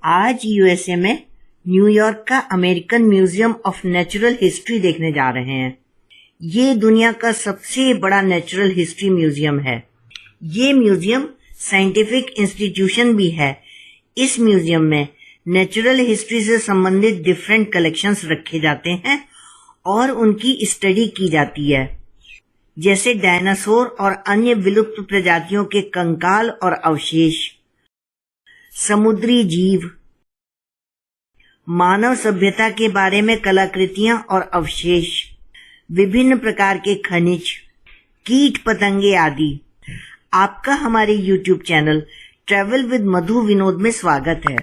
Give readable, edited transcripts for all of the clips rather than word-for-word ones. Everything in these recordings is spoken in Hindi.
आज यूएसए में न्यूयॉर्क का American museum of natural history देखने जा रहे हैं। ये दुनिया का सबसे बड़ा नेचुरल हिस्ट्री म्यूजियम है। ये म्यूजियम साइंटिफिक इंस्टीट्यूशन भी है। इस म्यूजियम में नेचुरल हिस्ट्री से संबंधित डिफरेंट कलेक्शंस रखे जाते हैं और उनकी स्टडी की जाती है, जैसे डायनासोर और अन्य विलुप्त प्रजातियों के कंकाल और अवशेष, समुद्री जीव, मानव सभ्यता के बारे में कलाकृतियां और अवशेष, विभिन्न प्रकार के खनिज, कीट पतंगे आदि। आपका हमारे YouTube चैनल ट्रैवल विद मधु विनोद में स्वागत है।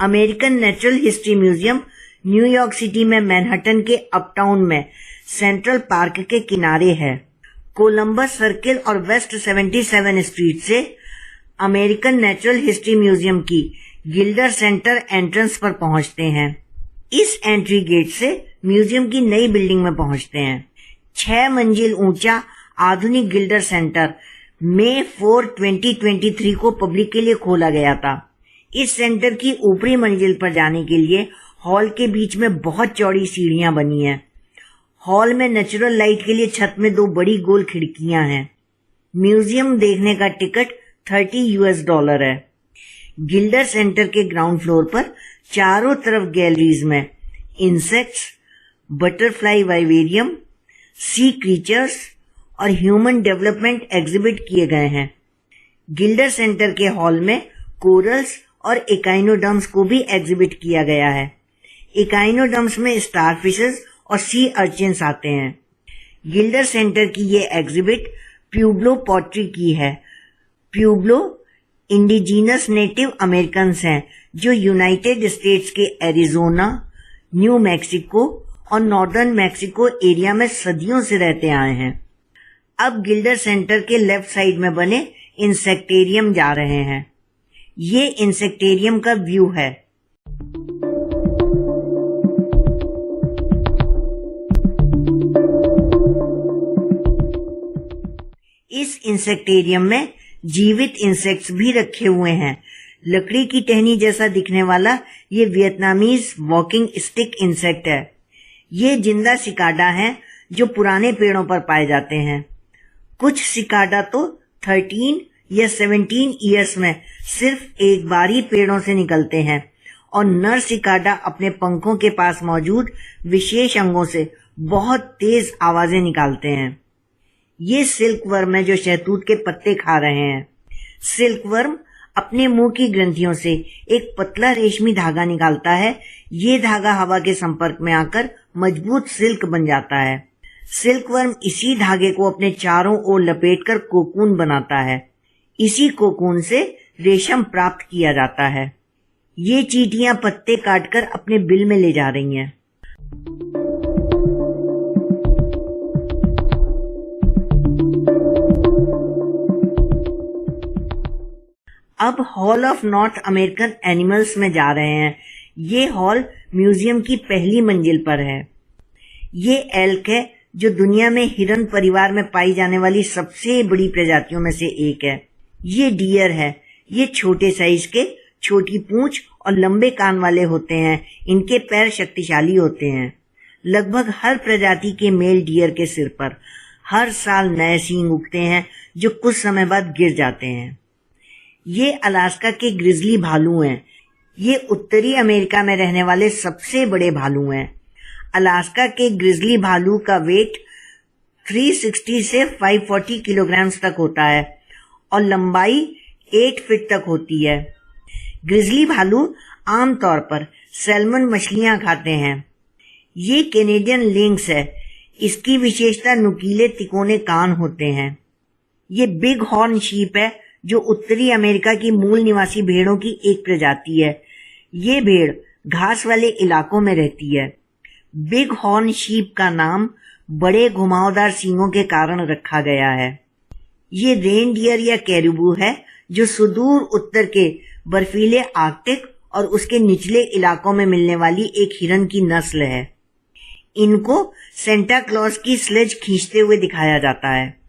American natural history museum New York city में मैनहट्टन के अपटाउन में सेंट्रल पार्क के किनारे है। कोलंबस सर्किल और वेस्ट 77 स्ट्रीट से अमेरिकन नेचुरल हिस्ट्री म्यूजियम की गिल्डर सेंटर एंट्रेंस पर पहुंचते हैं। इस एंट्री गेट से म्यूजियम की नई बिल्डिंग में पहुंचते हैं। 6 मंजिल ऊंचा आधुनिक गिल्डर सेंटर मई 4, 2023 को पब्लिक के लिए खोला गया था। इस सेंटर की ऊपरी मंजिल पर जाने के लिए हॉल के बीच में बहुत चौड़ी सीढ़ियां बनी हैं। हॉल में नेचुरल लाइट के लिए छत में 2 बड़ी गोल खिड़कियां हैं। म्यूजियम देखने का टिकट $30 है। गिल्डर सेंटर के ग्राउंड फ्लोर पर चारों तरफ गैलरीज में insects, butterfly vivarium, sea creatures और ह्यूमन डेवलपमेंट एग्जिबिट किए गए हैं। गिल्डर सेंटर के हॉल में कोरल्स और इकाइनोडर्म्स को भी एग्जिबिट किया गया है। इकाइनोडर्म्स में स्टारफिशेस और सी अर्चिन्स आते हैं। गिल्डर सेंटर की ये एग्जिबिट प्यूब्लो पॉटरी की है। प्यूब्लो इंडिजीनस नेटिव अमेरिकन्स हैं जो यूनाइटेड स्टेट्स के एरिजोना, न्यू मैक्सिको और नॉर्दर्न मैक्सिको एरिया में सदियों से रहते आए हैं। अब गिल्डर सेंटर के लेफ्ट साइड में बने इंसेक्टेरियम जा रहे हैं। ये इंसेक्टेरियम का व्यू है। इस इंसेक्टेरियम में जीवित इंसेक्ट्स भी रखे हुए हैं। लकड़ी की टहनी जैसा दिखने वाला ये वियतनामीज वॉकिंग स्टिक इंसेक्ट है। ये जिंदा सिकाडा हैं जो पुराने पेड़ों पर पाए जाते हैं। कुछ सिकाडा तो 13 या 17 ईयर्स में सिर्फ एक बार ही पेड़ों से निकलते हैं और नर सिकाडा अपने पंखों के पास मौजूद विशेष अंगों से बहुत तेज आवाजें निकालते हैं। ये सिल्कवर्म है जो शहतूत के पत्ते खा रहे हैं। सिल्कवर्म अपने मुंह की ग्रंथियों से एक पतला रेशमी धागा निकालता है। ये धागा हवा के संपर्क में आकर मजबूत सिल्क बन जाता है। सिल्कवर्म इसी धागे को अपने चारों ओर लपेटकर कोकून बनाता है। इसी कोकून से रेशम प्राप्त किया जाता है। ये चींटियां पत्ते काटकर अपने बिल में ले जा रही हैं। अब hall of north American animals में जा रहे हैं। ये हॉल म्यूजियम की पहली मंजिल पर है। ये एल्क है जो दुनिया में हिरन परिवार में पाई जाने वाली सबसे बड़ी प्रजातियों में से एक है। ये डियर है। ये छोटे साइज के, छोटी पूंछ और लंबे कान वाले होते हैं। इनके पैर शक्तिशाली होते हैं। लगभग हर प्रजाति के मेल डियर के सिर पर हर साल नए सींग उगते हैं जो कुछ समय बाद गिर जाते हैं। ये अलास्का के ग्रिजली भालू हैं। ये उत्तरी अमेरिका में रहने वाले सबसे बड़े भालू हैं। अलास्का के ग्रिजली भालू का वेट 360 से 540 किलोग्राम तक होता है और लंबाई 8 फीट तक होती है। ग्रिजली भालू आमतौर पर सैल्मन मछलियां खाते हैं। ये कैनेडियन लिंक्स है। इसकी विशेषता नुकीले तिकोने कान होते हैं। ये बिग हॉर्न शीप है जो उत्तरी अमेरिका की मूल निवासी भेड़ों की एक प्रजाति है। ये भेड़ घास वाले इलाकों में रहती है। बिग हॉर्न शीप का नाम बड़े घुमावदार सींगों के कारण रखा गया है। ये रेनडियर या कैरिबू है जो सुदूर उत्तर के बर्फीले आर्कटिक और उसके निचले इलाकों में मिलने वाली एक हिरन की नस्ल है। इनको सेंटा क्लॉज की स्लेज खींचते हुए दिखाया जाता है।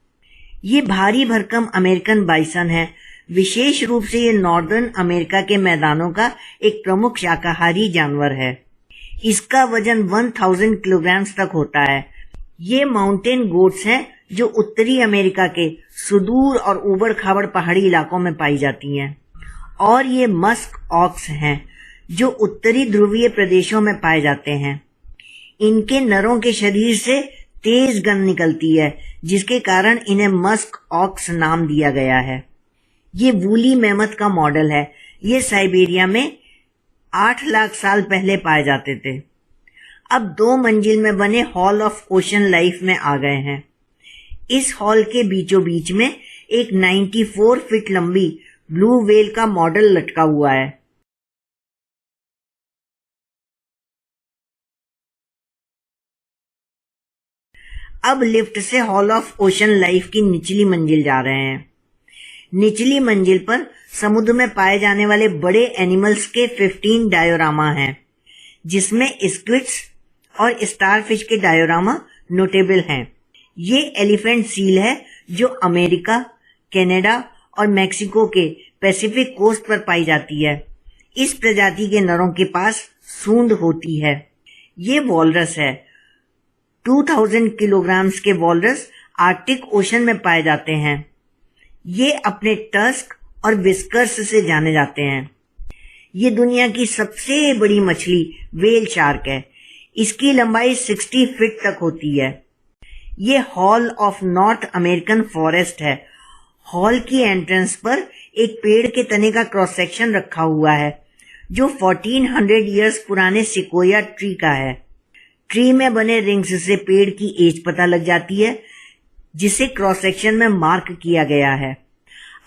ये भारी भरकम अमेरिकन बाइसन है विशेष रूप से ये नॉर्दर्न अमेरिका के मैदानों का एक प्रमुख शाकाहारी जानवर है। इसका वजन 1000 किलोग्राम तक होता है। ये माउंटेन गोट्स हैं जो उत्तरी अमेरिका के सुदूर और ऊबड़-खाबड़ पहाड़ी इलाकों में पाई जाती हैं। और ये मस्क ऑक्स हैं जो उत्तरी ध्रुवीय प्रदेशों में पाए जाते हैं। इनके नरों के शरीर से तेज गंध निकलती है, जिसके कारण इन्हें मस्क ऑक्स नाम दिया गया है। ये वूली मैमथ का मॉडल है। ये साइबेरिया में 8 लाख साल पहले पाए जाते थे। अब 2 मंजिल में बने हॉल ऑफ ओशन लाइफ में आ गए हैं। इस हॉल के बीचों बीच में एक 94 फीट लंबी ब्लू व्हेल का मॉडल लटका हुआ है। अब लिफ्ट से हॉल ऑफ ओशन लाइफ की निचली मंजिल जा रहे हैं। निचली मंजिल पर समुद्र में पाए जाने वाले बड़े एनिमल्स के 15 डायोरामा हैं, जिसमें स्क्विड्स और स्टारफिश के डायोरामा नोटेबल हैं। ये एलिफेंट सील है जो अमेरिका, कनाडा और मेक्सिको के पैसिफिक कोस्ट पर पाई जाती है। इस प्रजाति के नरों के पास सूंड होती है। ये वॉलरस है। 2000 किलोग्राम के वॉलरस आर्कटिक ओशन में पाए जाते हैं। ये अपने टस्क और विस्कर्स से जाने जाते हैं। ये दुनिया की सबसे बड़ी मछली व्हेल शार्क है। इसकी लंबाई 60 फीट तक होती है। ये hall of north American forest है। हॉल की एंट्रेंस पर एक पेड़ के तने का क्रॉस सेक्शन रखा हुआ है जो 1400 इयर्स पुराने सिकोया ट्री का है। ट्री में बने रिंग्स से पेड़ की एज पता लग जाती है, जिसे क्रॉस सेक्शन में मार्क किया गया है।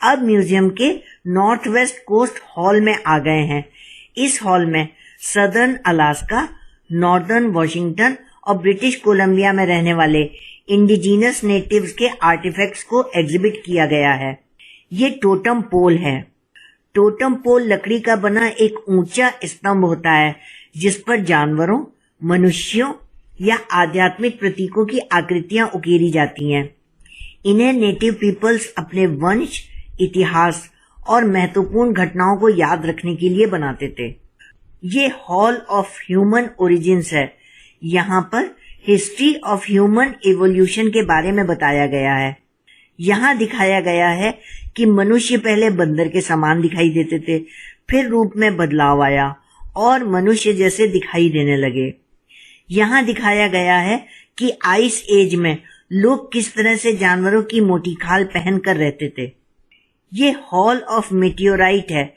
अब म्यूजियम के नॉर्थ वेस्ट कोस्ट हॉल में आ गए हैं। इस हॉल में सदर्न अलास्का, नॉर्दर्न वॉशिंगटन और ब्रिटिश कोलंबिया में रहने वाले इंडिजिनस नेटिव्स के आर्टिफैक्ट्स को एग्जिबिट किया गया है। ये टोटम पोल है। टोटम पोल लकड़ी का बना एक ऊंचा स्तंभ होता है जिस पर जानवरों, मनुष्यों या आध्यात्मिक प्रतीकों की आकृतियां उकेरी जाती हैं। इन्हें नेटिव पीपल्स अपने वंश, इतिहास और महत्वपूर्ण घटनाओं को याद रखने के लिए बनाते थे। ये हॉल ऑफ ह्यूमन ओरिजिन्स है। यहाँ पर हिस्ट्री ऑफ ह्यूमन इवोल्यूशन के बारे में बताया गया है। यहाँ दिखाया गया है कि मनुष्य पहले बंदर के समान दिखाई देते थे, फिर रूप में बदलाव आया और मनुष्य जैसे दिखाई देने लगे। यहाँ दिखाया गया है कि आइस एज में लोग किस तरह से जानवरों की मोटी खाल पहनकर रहते थे। ये हॉल ऑफ मेटियोराइट है।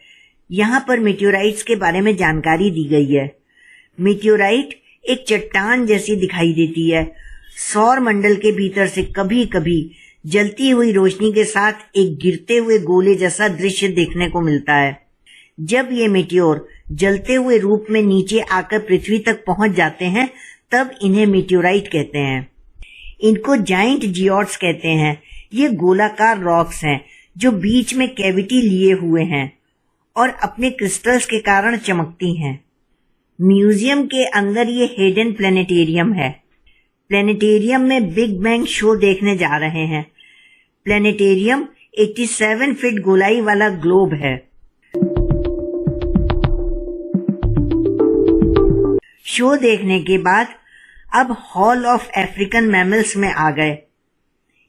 यहाँ पर मेटियोराइट्स के बारे में जानकारी दी गई है। मेटियोराइट एक चट्टान जैसी दिखाई देती है। सौर मंडल के भीतर से कभी कभी जलती हुई रोशनी के साथ एक गिरते हुए गोले जैसा दृश्य देखने को मिलता है। जब ये मेटियोर जलते हुए रूप में नीचे आकर पृथ्वी तक पहुंच जाते हैं, तब इन्हें मेटियोराइट कहते हैं। इनको जाइंट जियोट्स कहते हैं। ये गोलाकार रॉक्स हैं जो बीच में कैविटी लिए हुए हैं और अपने क्रिस्टल्स के कारण चमकती हैं। म्यूजियम के अंदर ये हिडन प्लेनेटेरियम है। प्लेनेटेरियम में बिग बैंग शो देखने जा रहे हैं। प्लेनेटेरियम 87 फीट गोलाई वाला ग्लोब है। शो देखने के बाद अब हॉल ऑफ अफ्रीकन मैमल्स में आ गए।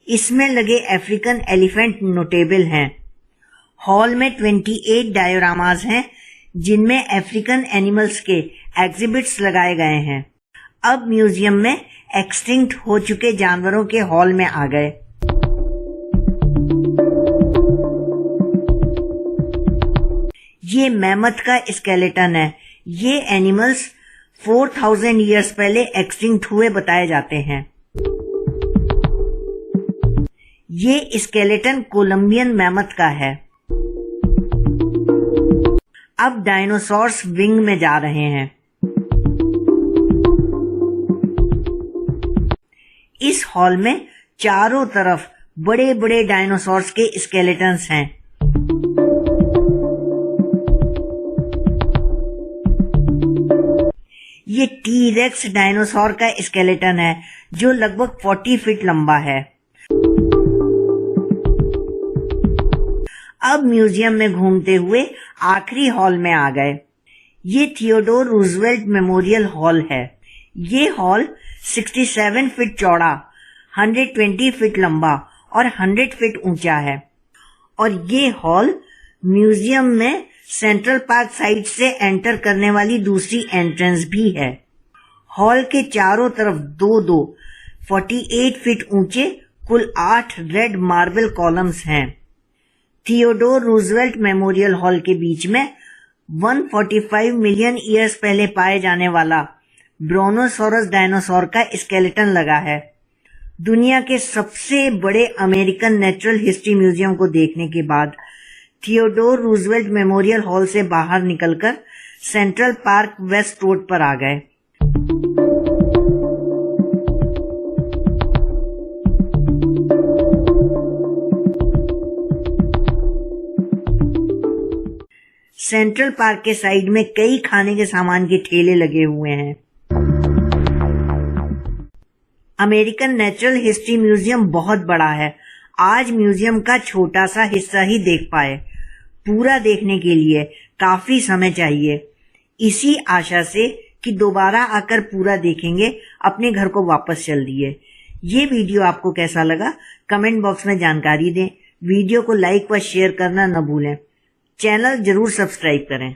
इसमें लगे अफ्रीकन एलिफेंट नोटेबल हैं। हॉल में 28 डायोरामास हैं जिनमें अफ्रीकन एनिमल्स के एग्जिबिट्स लगाए गए हैं। अब म्यूजियम में एक्सटिंक्ट हो चुके जानवरों के हॉल में आ गए। ये मैमथ का स्केलेटन है। ये एनिमल्स 4000 ईयर्स पहले एक्सटिंक्ट हुए बताए जाते हैं। ये स्केलेटन कोलंबियन मैमथ का है। अब डायनासोर्स विंग में जा रहे हैं। इस हॉल में चारों तरफ बड़े बड़े डायनासोर्स के स्केलेटन्स हैं। ये टी-रेक्स डायनासोर का स्केलेटन है जो लगभग 40 फीट लंबा है। अब म्यूजियम में घूमते हुए आखिरी हॉल में आ गए। ये थियोडोर रूजवेल्ट मेमोरियल हॉल है। ये हॉल 67 फीट चौड़ा, 120 फीट लंबा और 100 फीट ऊंचा है और ये हॉल म्यूजियम में सेंट्रल पार्क साइड से एंटर करने वाली दूसरी एंट्रेंस भी है। हॉल के चारों तरफ दो 48 फीट ऊंचे कुल 8 रेड मार्बल कॉलम्स हैं। थियोडोर रूजवेल्ट मेमोरियल हॉल के बीच में 145 मिलियन ईयर्स पहले पाए जाने वाला ब्रोनोसॉरस डायनासोर का स्केलेटन लगा है। दुनिया के सबसे बड़े अमेरिकन नेचुरल हिस्ट्री म्यूजियम को देखने के बाद थियोडोर रूजवेल्ट मेमोरियल हॉल से बाहर निकलकर सेंट्रल पार्क वेस्ट रोड पर आ गए। सेंट्रल पार्क के साइड में कई खाने के सामान के ठेले लगे हुए हैं। अमेरिकन नेचुरल हिस्ट्री म्यूजियम बहुत बड़ा है। आज म्यूजियम का छोटा सा हिस्सा ही देख पाए। पूरा देखने के लिए काफी समय चाहिए। इसी आशा से कि दोबारा आकर पूरा देखेंगे, अपने घर को वापस चल दिए। ये वीडियो आपको कैसा लगा कमेंट बॉक्स में जानकारी दें। वीडियो को लाइक व शेयर करना न भूलें। चैनल जरूर सब्सक्राइब करें।